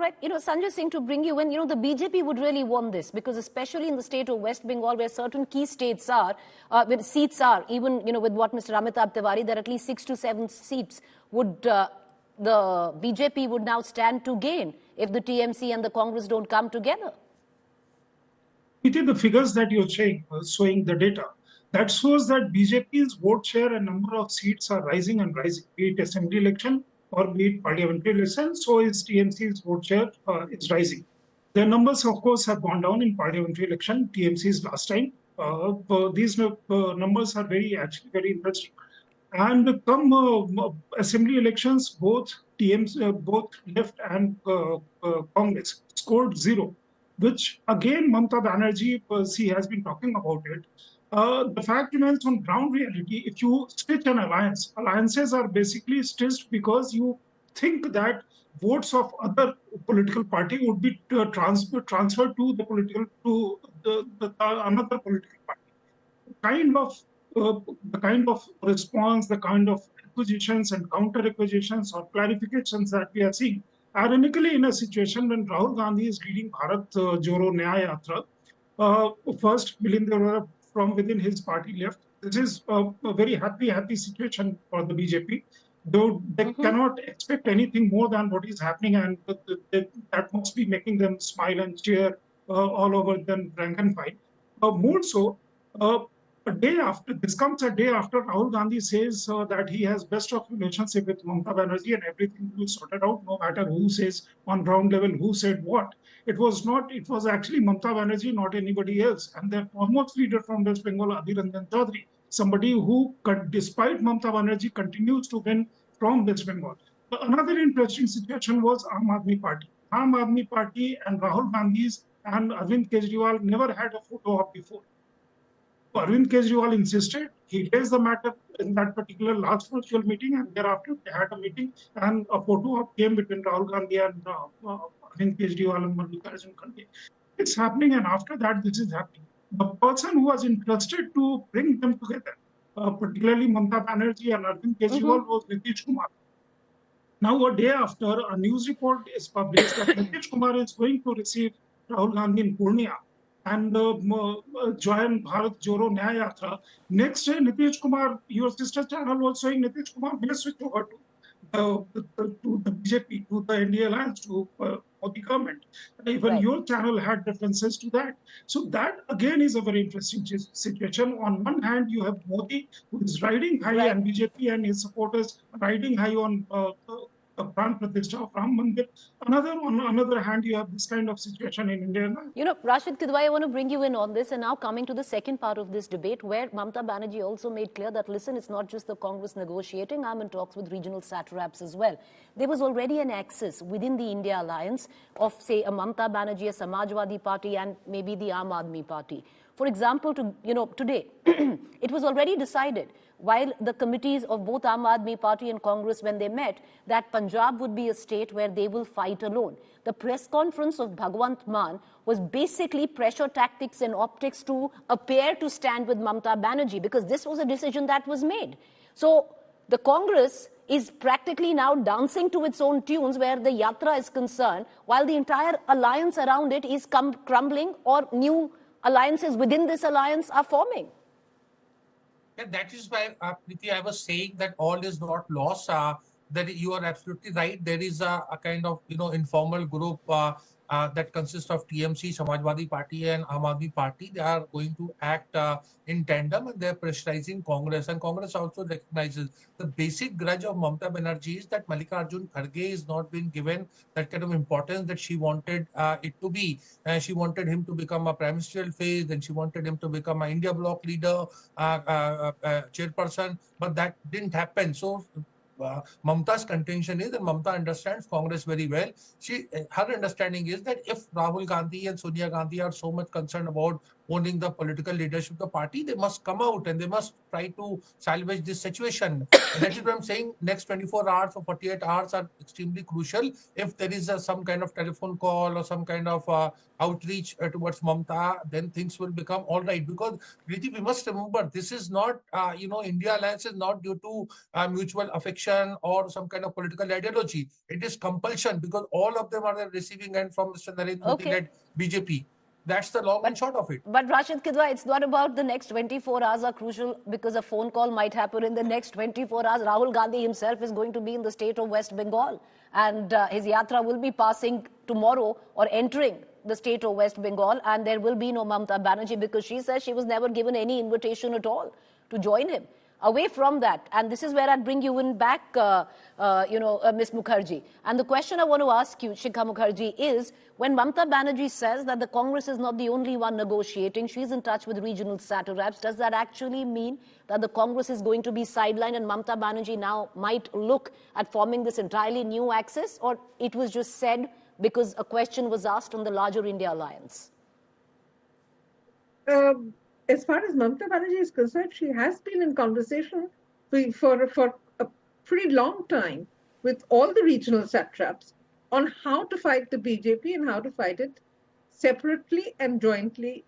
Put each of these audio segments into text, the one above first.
right. Sanjay Singh, to bring you in, the BJP would really want this because especially in the state of West Bengal where certain key states are, where seats are, even, with what Mr. Amitabh Tiwari, there are at least 6 to 7 seats would the BJP would now stand to gain if the TMC and the Congress don't come together. It is the figures that you're showing the data. That shows that BJP's vote share and number of seats are rising and rising, be it assembly election or be it parliamentary election. So is TMC's vote share is rising. Their numbers, of course, have gone down in parliamentary election, TMC's last time. These numbers are actually very interesting. And come assembly elections, both both left and Congress scored 0, which again Mamata Banerjee she has been talking about it. The fact remains on ground reality. If you stitch an alliance, alliances are basically stitched because you think that votes of other political party would be transferred to another political party. The kind of response, the kind of acquisitions and counter acquisitions or clarifications that we are seeing, ironically, in a situation when Rahul Gandhi is leading Bharat Joro Nyaya Yatra, first Milind Deora from within his party left. This is a very happy situation for the BJP. Though they cannot expect anything more than what is happening, and that must be making them smile and cheer all over than rank and file. More so, this comes a day after Rahul Gandhi says that he has best of relationship with Mamata Banerjee and everything will be sorted out, no matter who says on ground level who said what. It was actually Mamata Banerjee, not anybody else. And their foremost leader from West Bengal, Adhir Ranjan Chaudhary, somebody who, despite Mamata Banerjee, continues to win from West Bengal. Another interesting situation was Aam Aadmi Party. Aam Aadmi Party and Rahul Gandhi's and Arvind Kejriwal never had a photo op before. Arvind Kejriwal insisted. He raised the matter in that particular last virtual meeting, and thereafter they had a meeting, and a photo op came between Rahul Gandhi and Arvind Kejriwal and Mallikarjun Kharge. It's happening, and after that, this is happening. The person who was interested to bring them together, particularly Mamata Banerjee and Arvind Kejriwal, was Nitish Kumar. Now, a day after, a news report is published that Nitish Kumar is going to receive Rahul Gandhi in Purnia and join Bharat Joro Nyaya Yatra. Next day, Nitish Kumar, your sister channel was saying Nitish Kumar will switch over to the BJP, to the NDA alliance, to Modi government. Even your channel had references to that. So that again is a very interesting situation. On one hand, you have Modi who is riding high, and BJP and his supporters riding high on Pran Pratishtha of Ram Mandir. On another hand, you have this kind of situation in India. Rashid Kidwai, I want to bring you in on this, and now coming to the second part of this debate, where Mamata Banerjee also made clear that, listen, it's not just the Congress negotiating, I'm in talks with regional satraps as well. There was already an axis within the India alliance of, say, a Mamata Banerjee, a Samajwadi Party, and maybe the Aam Aadmi Party. For example, today, it was already decided, while the committees of both Aam Aadmi Party and Congress, when they met, that Punjab would be a state where they will fight alone. The press conference of Bhagwant Mann was basically pressure tactics and optics to appear to stand with Mamata Banerjee, because this was a decision that was made. So the Congress is practically now dancing to its own tunes where the yatra is concerned, while the entire alliance around it is crumbling, or new alliances within this alliance are forming. Yeah, that is why, Preeti, I was saying that all is not lost. That you are absolutely right. There is a kind of informal group that consists of TMC, Samajwadi Party, and Aam Aadmi Party. They are going to act in tandem, and they are pressurizing Congress. And Congress also recognizes the basic grudge of Mamata Banerjee is that Mallikarjun Kharge is not being given that kind of importance that she wanted it to be. She wanted him to become a prime ministerial phase, then she wanted him to become an India bloc leader, chairperson, but that didn't happen. So Mamata's contention is that Mamata understands Congress very well. Her understanding is that if Rahul Gandhi and Sonia Gandhi are so much concerned about owning the political leadership of the party, they must come out and they must try to salvage this situation. And that is what I'm saying. Next 24 hours or 48 hours are extremely crucial. If there is some kind of telephone call or some kind of outreach towards Mamata, then things will become all right. Because Preeti, we must remember, this is not, India alliance is not due to mutual affection or some kind of political ideology. It is compulsion, because all of them are the receiving end from Mr. Narendra Modi-led BJP. That's the long and short of it. But Rashid Kidwa, it's not about the next 24 hours are crucial, because a phone call might happen in the next 24 hours. Rahul Gandhi himself is going to be in the state of West Bengal, and his yatra will be passing tomorrow or entering the state of West Bengal, and there will be no Mamata Banerjee, because she says she was never given any invitation at all to join him. Away from that, and this is where I'd bring you in back, Ms. Mukherjee. And the question I want to ask you, Shikha Mukherjee, is when Mamata Banerjee says that the Congress is not the only one negotiating, she's in touch with regional satraps, does that actually mean that the Congress is going to be sidelined and Mamata Banerjee now might look at forming this entirely new axis, or it was just said because a question was asked on the larger India alliance? As far as Mamata Banerjee is concerned, she has been in conversation for a pretty long time with all the regional satraps on how to fight the BJP and how to fight it separately and jointly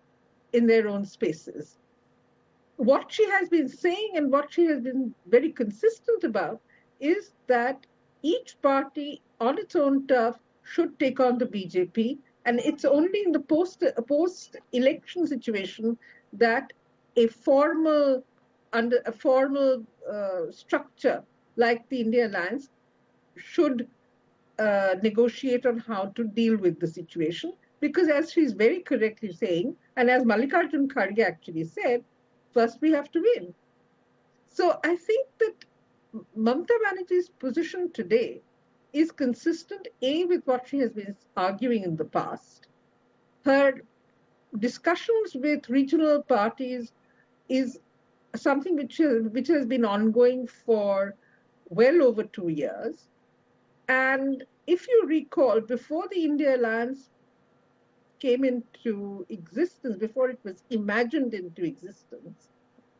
in their own spaces. What she has been saying and what she has been very consistent about is that each party on its own turf should take on the BJP, and it's only in the post-election situation that a formal structure like the India Alliance should negotiate on how to deal with the situation. Because as she's very correctly saying, and as Mallikarjun Kharge actually said, first we have to win. So I think that Mamata Banerjee's position today is consistent, A, with what she has been arguing in the past. Her discussions with regional parties is something which has been ongoing for well over 2 years. And if you recall, before the India Alliance came into existence, before it was imagined into existence,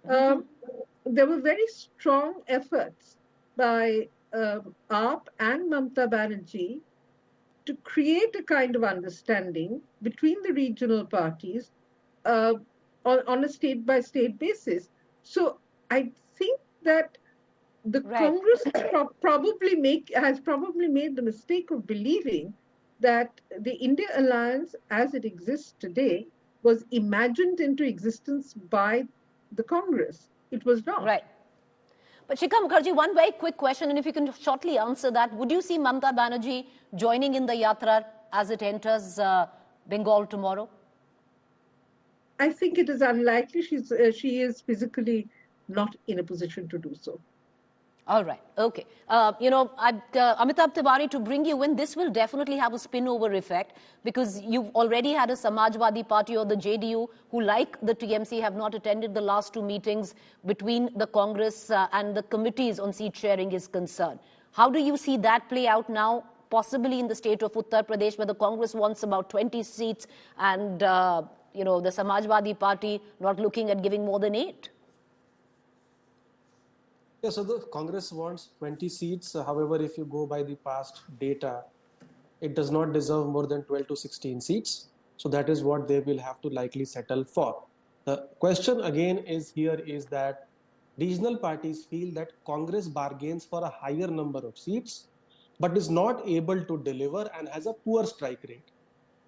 there were very strong efforts by AAP and Mamata Banerjee to create a kind of understanding between the regional parties on a state-by-state basis. So I think that the Congress has probably made the mistake of believing that the India Alliance, as it exists today, was imagined into existence by the Congress. It was not. Right. But Shikha Mukherjee, one very quick question, and if you can shortly answer that, would you see Mamata Banerjee joining in the yatra as it enters Bengal tomorrow? I think it is unlikely. She is physically not in a position to do so. All right. Okay. Amitabh Tiwari, to bring you in, this will definitely have a spillover effect, because you've already had a Samajwadi Party or the JDU who, like the TMC, have not attended the last two meetings between the Congress and the committees on seat sharing is concerned. How do you see that play out now, possibly in the state of Uttar Pradesh, where the Congress wants about 20 seats and, the Samajwadi Party not looking at giving more than 8? Yeah, so the Congress wants 20 seats. However, if you go by the past data, it does not deserve more than 12 to 16 seats. So that is what they will have to likely settle for. The question again is that regional parties feel that Congress bargains for a higher number of seats, but is not able to deliver and has a poor strike rate.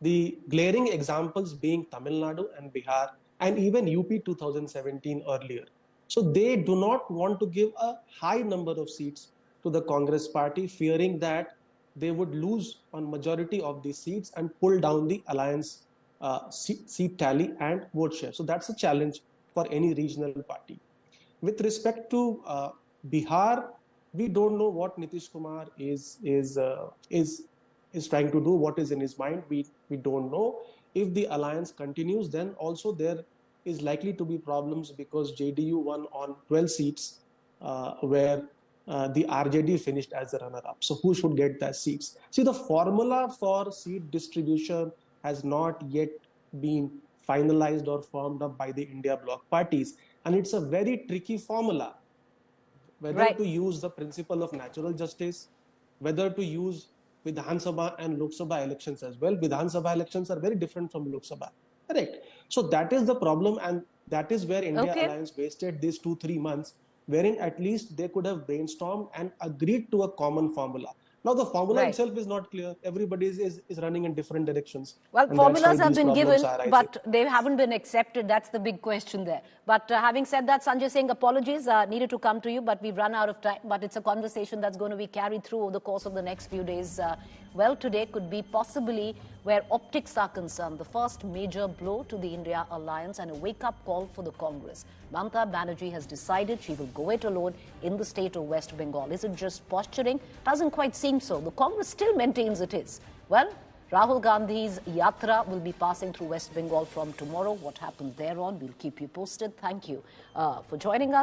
The glaring examples being Tamil Nadu and Bihar and even UP 2017 earlier. So they do not want to give a high number of seats to the Congress party, fearing that they would lose on majority of these seats and pull down the alliance seat tally and vote share. So that's a challenge for any regional party. With respect to Bihar, we don't know what Nitish Kumar is trying to do, what is in his mind. We don't know. If the alliance continues, then also there is likely to be problems, because JDU won on 12 seats where the RJD finished as the runner-up. So who should get that seats? See, the formula for seat distribution has not yet been finalized or formed up by the India bloc parties. And it's a very tricky formula, whether Right. to use the principle of natural justice, whether to use Vidhan Sabha and Lok Sabha elections as well. Vidhan Sabha elections are very different from Lok Sabha, correct? So that is the problem, and that is where India Okay. Alliance wasted these 2-3 months, wherein at least they could have brainstormed and agreed to a common formula. Now the formula Right. itself is not clear. Everybody is running in different directions. Well, And that's why formulas have these been problems given, are arising. but they haven't been accepted. That's the big question there. But having said that, Sanjay Singh, apologies, needed to come to you, but we've run out of time. But it's a conversation that's going to be carried through over the course of the next few days. Well, today could be possibly, where optics are concerned, the first major blow to the India alliance and a wake-up call for the Congress. Mamata Banerjee has decided she will go it alone in the state of West Bengal. Is it just posturing? Doesn't quite seem so. The Congress still maintains it is. Well, Rahul Gandhi's yatra will be passing through West Bengal from tomorrow. What happens thereon, we'll keep you posted. Thank you for joining us.